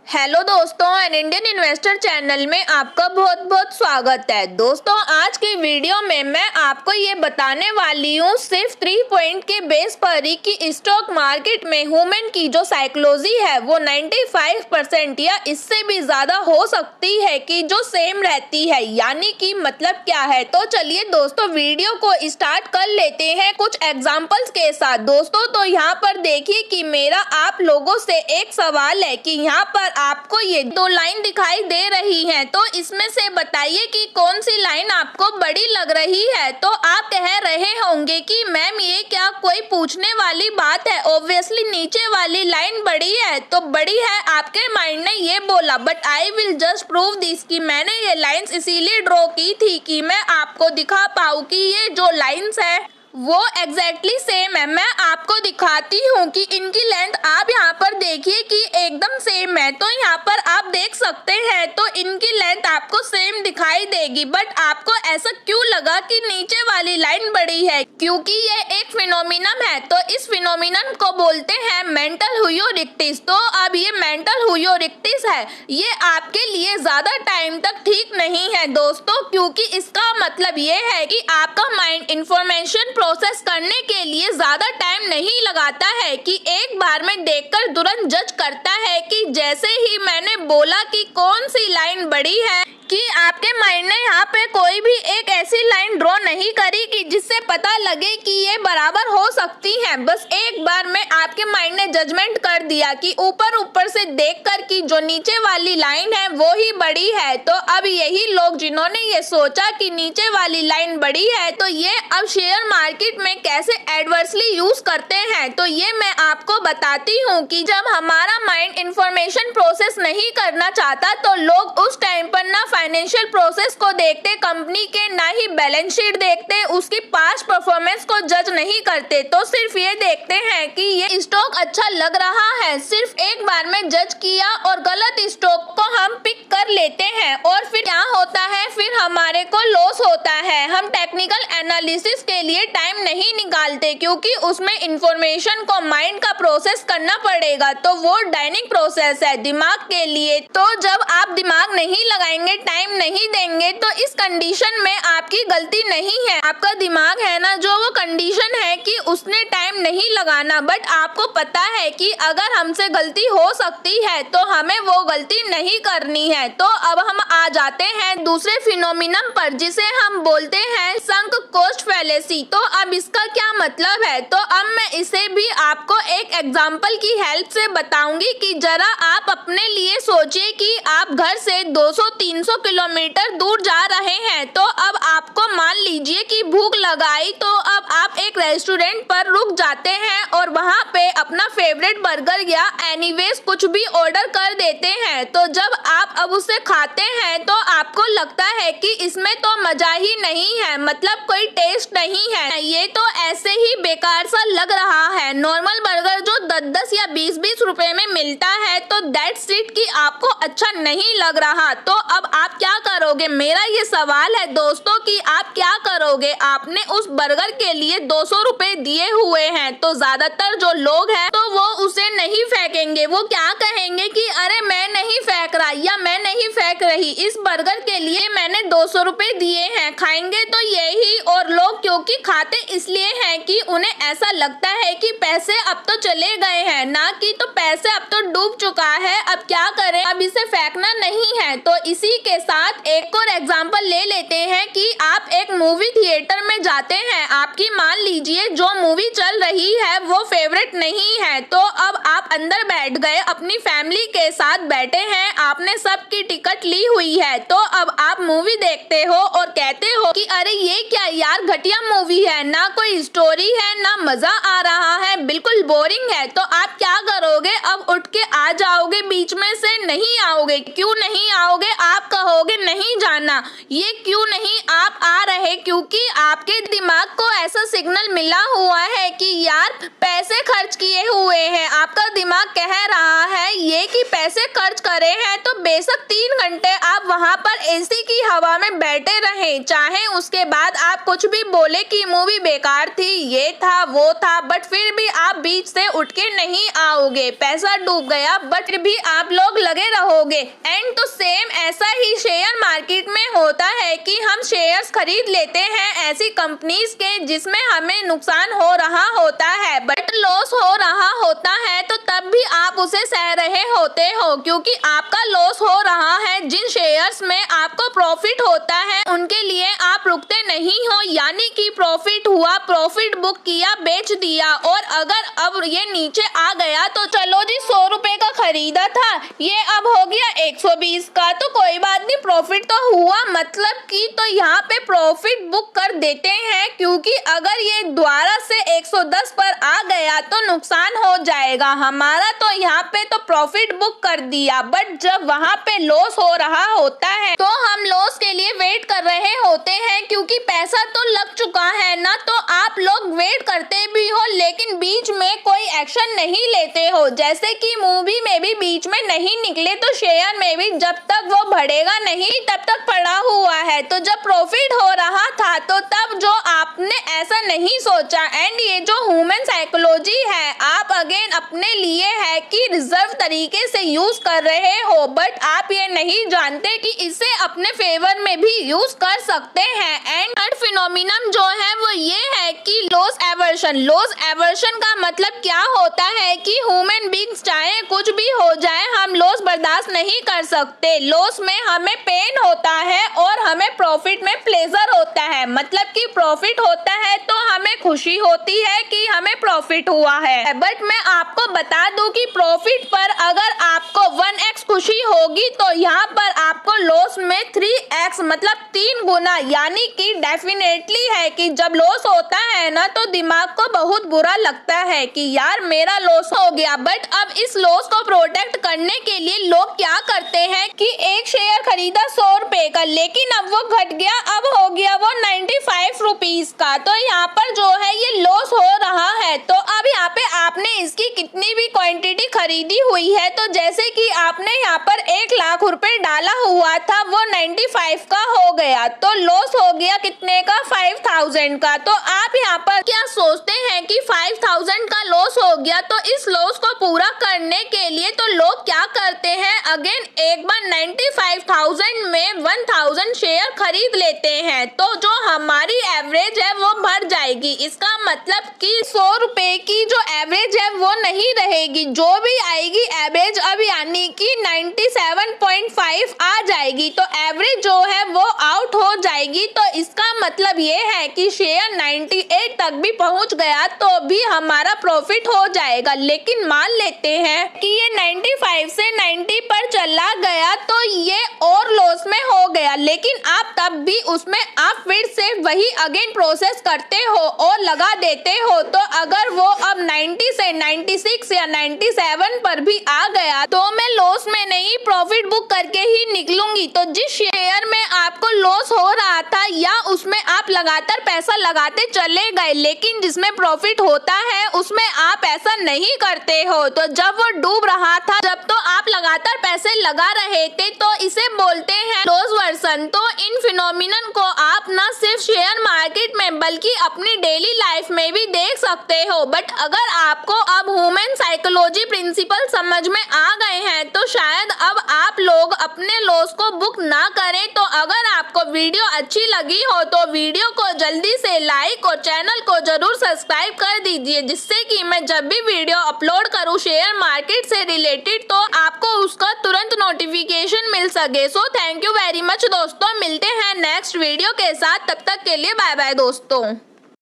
Hello दोस्तों, an Indian investor channel में आपका बहुत बहुत स्वागत है। दोस्तों, आज की वीडियो में मैं आपको ये बताने वाली हूँ सिर्फ 3 पॉइंट के बेस पर ही कि स्टॉक मार्केट में ह्यूमन की जो साइकोलॉजी है वो 95% या इससे भी ज्यादा हो सकती है कि जो सेम रहती है। यानी कि मतलब क्या है, तो चलिए दोस्तों वीडियो को स्टार्ट कर लेते हैं कुछ एग्जाम्पल्स के साथ। दोस्तों, तो यहाँ पर देखिए कि मेरा आप लोगों से एक सवाल है कि यहाँ पर आपको ये 2 लाइन दिखाई दे रही हैं, तो इसमें से बताइए कि कौन सी लाइन आपको बड़ी लग रही है। तो आप कह रहे होंगे कि मैम ये क्या कोई पूछने वाली बात है, ऑब्वियसली नीचे वाली लाइन बड़ी है। तो बड़ी है, आपके माइंड ने ये बोला, but I will just prove this कि मैंने ये लाइंस इसीलिए ड्रॉ की थी कि मैं आपको दिखा पाऊँ कि ये जो लाइंस है वो एग्जैक्टली सेम है। मैं आपको दिखाती हूँ कि इनकी लेंथ आप यहाँ पर देखिए कि एकदम सेम है। तो यहाँ पर आप देख सकते हैं, तो इनकी लेंथ आपको सेम दिखाई देगी, बट आपको ऐसा क्यों लगा कि नीचे वाली लाइन बड़ी है? क्योंकि ये एक फिनोमिनन है। तो इस फिनोमिनन को बोलते हैं मेंटल ह्यूरिस्टिक्स। तो अब ये मेंटल ह्यूरिस्टिक्स है, ये आपके लिए ज्यादा टाइम तक ठीक नहीं है दोस्तों, क्योंकि इसका मतलब ये है कि आपका माइंड इंफॉर्मेशन प्रोसेस करने के लिए ज्यादा टाइम नहीं लगाता है कि एक बार में देखकर तुरंत जज करता है कि जैसे ही मैंने बोला कि कौन सी लाइन बड़ी है, कि आपके माइंड ने यहाँ पे कोई भी एक ऐसी लाइन ड्रॉ नहीं करी कि जिससे पता लगे कि ये बराबर हो सकती है। बस एक बार में आपके माइंड ने जजमेंट कर दिया कि ऊपर ऊपर से देखकर कि जो नीचे वाली लाइन है वो ही बड़ी है। तो अब यही लोग जिन्होंने ये सोचा कि नीचे वाली लाइन बड़ी है, तो ये अब शेयर मार्केट में कैसे एडवर्सली यूज करते हैं, तो ये मैं आपको बताती हूँ कि जब हमारा माइंड इंफॉर्मेशन प्रोसेस नहीं करना चाहता तो लोग उस टाइम पर ना फाइनेंशियल प्रोसेस को देखते कंपनी के, ना ही बैलेंस शीट देखते, उसकी पास्ट परफॉर्मेंस को जज नहीं करते, तो सिर्फ ये देखते हैं कि ये स्टॉक अच्छा लग रहा है। सिर्फ एक बार में जज किया और गलत स्टॉक को हम पिक कर लेते हैं, और फिर क्या होता है, फिर हमारे को लॉस होता है। हम टेक्निकल एनालिसिस के लिए टाइम नहीं निकालते क्योंकि उसमें इंफॉर्मेशन को माइंड का प्रोसेस करना पड़ेगा, तो वो डाइनिंग प्रोसेस है दिमाग के लिए। तो जब आप दिमाग नहीं लगाएंगे, टाइम नहीं देंगे, तो इस कंडीशन में आपकी गलती नहीं है, आपका दिमाग है ना जो वो कंडीशन है कि उसने टाइम नहीं लगाना। बट आपको पता है कि अगर हमसे गलती हो सकती है तो हमें वो गलती नहीं करनी है। तो अब हम आ जाते हैं दूसरे फिनोमिनन पर, जिसे हम बोलते हैं संक कोस्ट फैलेसी। तो अब इसका क्या मतलब है, तो अब मैं इसे भी आपको एक एग्जांपल की हेल्प से बताऊंगी कि जरा आप अपने लिए सोचिए कि आप घर से 200-300 किलोमीटर दूर जा रहे हैं। तो अब आपको मान लीजिए कि भूख लगाई, तो अब आप एक रेस्टोरेंट पर रुक जाते हैं और वहां पे अपना फेवरेट बर्गर या एनीवेज कुछ भी ऑर्डर कर देते हैं। तो जब आप अब उसे खाते हैं तो आपको लगता है कि इसमें तो मजा ही नहीं है, मतलब कोई टेस्ट नहीं है, ये तो ऐसे ही बेकार सा लग रहा है। नॉर्मल बर्गर जो 10-10 या 20-20 रुपए में मिलता है, तो दैट्स इट कि आपको अच्छा नहीं लग रहा। तो अब आप क्या करोगे? मेरा ये सवाल है दोस्तों कि आप क्या करोगे? आपने उस बर्गर के लिए 200 रुपए दिए हुए हैं, तो ज्यादातर जो लोग हैं तो वो उसे नहीं फेंकेंगे। वो क्या कहेंगे कि अरे मैं नहीं फेंक रहा या मैं नहीं फेंक रही, इस बर्गर के लिए मैंने 200 रुपए दिए हैं, खाएंगे तो यही। और लोग क्योंकि खाते इसलिए हैं कि उन्हें ऐसा लगता है कि पैसे अब तो चले गए हैं, ना कि तो पैसे अब तो डूब चुका है, अब क्या करें, अब इसे फेंकना नहीं है। तो इसी के साथ एक और एग्जांपल ले लेते हैं कि आप एक मूवी थिएटर में जाते हैं, आपकी मान लीजिए जो मूवी चल रही है वो फेवरेट नहीं है, तो अब आप अंदर बैठ गए, अपनी फैमिली के साथ बैठे हैं, आपने सबकी टिकट ली हुई है। तो अब आप मूवी देखते हो और कहते हो कि अरे ये क्या यार, घटिया मूवी है, ना कोई स्टोरी है, ना मजा आ रहा है, बिल्कुल बोरिंग है। तो आप क्या करोगे? अब उठ के आ जाओगे बीच में से? नहीं आओगे। क्यों नहीं आओगे? आप कहोगे नहीं जाना। ये क्यों नहीं आप आ रहे? क्योंकि आपके दिमाग को ऐसा सिग्नल मिला हुआ है कि यार पैसे खर्च किए हुए हैं, आपका दिमाग कह रहा है ये कि पैसे खर्च करे हैं तो बेशक 3 घंटे घंटे आप वहाँ पर एसी की हवा में बैठे रहे, चाहे उसके बाद आप कुछ भी बोले कि मूवी बेकार थी, ये था वो था, बट फिर भी आप बीच से उठ के नहीं आओगे। पैसा डूब गया बट भी आप लोग लगे रहोगे। एंड तो सेम ऐसा ही शेयर मार्केट में होता है कि हम शेयर्स खरीद लेते हैं ऐसी कंपनीज के जिसमें हमें नुकसान हो रहा होता है, बट लॉस हो रहा होता है, तो तब भी आप उसे सह रहे होते हो क्योंकि आपका लॉस हो रहा है। जिन शेयर्स में आपको प्रॉफिट होता है उनके लिए आप रुकते नहीं हो, यानी कि प्रॉफिट हुआ, प्रॉफिट बुक किया, बेच दिया, और अगर अब ये नीचे आ गया तो चलो जी 100 रुपए का खरीदा था, ये अब हो गया 120 का, तो कोई बात नहीं, प्रॉफिट तो हुआ, मतलब कि तो यहाँ पे प्रॉफिट बुक कर देते हैं क्योंकि अगर ये दोबारा से 110 पर आ गया तो नुकसान हो जाएगा हमारा, तो यहाँ पे तो प्रॉफिट बुक कर दिया। बट जब वहाँ पे लॉस हो रहा होता है तो हम लॉस के लिए वेट कर रहे होते हैं क्योंकि पैसा तो लग चुका है ना, तो आप लोग वेट करते भी हो लेकिन बीच में कोई एक्शन नहीं लेते हो। जैसे कि मूवी में भी बीच में नहीं निकले तो शेयर में भी जब तक वो बढ़ेगा नहीं तब तक पड़ा हुआ है। तो जब प्रॉफिट हो रहा था तो तब जो आपने ऐसा नहीं सोचा, एंड ये जो ह्यूमन साइकोलॉजी है आप अगेन अपने लिए है कि रिजर्व तरीके से यूज कर रहे हो, बट आप ये नहीं जानते कि इसे अपने फेवर में भी यूज कर सकते हैं। एंड थर्ड फिनोमिनन जो है वो ये है कि लॉस एवर्शन। लॉस एवर्शन का मतलब क्या होता है कि ह्यूमन बीइंग्स चाहे कुछ भी हो जाए हम लॉस बर्दाश्त नहीं कर सकते। लॉस में हमें पेन होता है और हमें प्रॉफिट में प्लेजर होता है, मतलब कि प्रॉफिट होता है तो हमें खुशी होती है कि हमें प्रॉफिट हुआ है। बट मैं आपको बता दूं कि प्रॉफिट पर अगर आपको 1x खुशी होगी तो यहाँ पर आपको लॉस में 3x मतलब 3 गुना, यानी कि डेफिनेटली है कि जब लॉस होता है ना तो दिमाग को बहुत बुरा लगता है कि यार मेरा लॉस हो गया। बट अब इस लॉस को प्रोटेक्ट करने के लिए लोग क्या करते हैं कि एक शेयर खरीदा 100 रुपए का, लेकिन अब वो घट गया, अब हो गया वो 95 रुपीज का, तो यहाँ पर जो है ये लॉस हो रहा है। तो अब यहाँ पे आपने इसकी कितनी भी क्वांटिटी खरीदी हुई है, तो जैसे कि आपने यहाँ पर 1 लाख रुपए डाला हुआ था वो 95 का हो गया, तो लॉस हो गया कितने का, 5000 का। तो आप यहाँ पर क्या सोचते हैं कि 5000 का लॉस हो गया, तो इस लॉस को पूरा करने के लिए तो लोग क्या करते हैं, अगेन एक बार 95,000 में 1000 शेयर खरीद लेते हैं, तो जो हमारी एवरेज है वो बढ़ जाएगी। इसका मतलब कि 100 रुपए की जो एवरेज है वो नहीं रहेगी, जो भी आएगी एवरेज अब यानी कि 97.5 आ जाएगी, तो एवरेज जो है वो आउट हो जाएगी। तो इसका मतलब ये है कि शेयर 98 तक भी पहुंच गया तो भी हमारा प्रॉफिट हो जाएगा, लेकिन मान लेते हैं कि ये 95 से 90 पर चला गया तो ये और लॉस में हो गया, लेकिन आप तब भी उसमें आप फिर से वही अगेन प्रोसेस करते हो और लगा देते हो, तो अगर वो अब 90 से 96 या 97 पर भी आ गया तो मैं लॉस में नहीं प्रॉफिट बुक करके ही निकलूंगी। तो जिस शेयर में आपको लॉस हो रहा था या उसमें आप लगातार पैसा लगाते चले गए लेकिन जिसमें प्रॉफिट होता है उसमें आप ऐसा नहीं करते हो, तो जब वो डूब रहा था जब तो आप लगातार पैसे लगा रहे थे, तो इसे बोलते हैं लॉस वर्सन। तो इन फिनोमिनन को आप ना सिर्फ शेयर मार्केट में बल्कि अपनी डेली लाइफ में भी देख सकते हो। बट अगर आपको अब ह्यूमन साइकोलॉजी प्रिंसिपल समझ में आ गए हैं तो शायद अब आप लोग अपने लॉस को बुक ना करें। तो अगर आपको वीडियो अच्छी लगी हो तो वीडियो को जल्दी से लाइक और चैनल को जरूर सब्सक्राइब कर दीजिए, जिससे कि मैं जब भी वीडियो अपलोड करूं शेयर मार्केट से रिलेटेड तो आपको उसका तुरंत नोटिफिकेशन मिल सके। So thank you very much दोस्तों, मिलते हैं नेक्स्ट वीडियो के साथ, तब तक के लिए बाय बाय दोस्तों।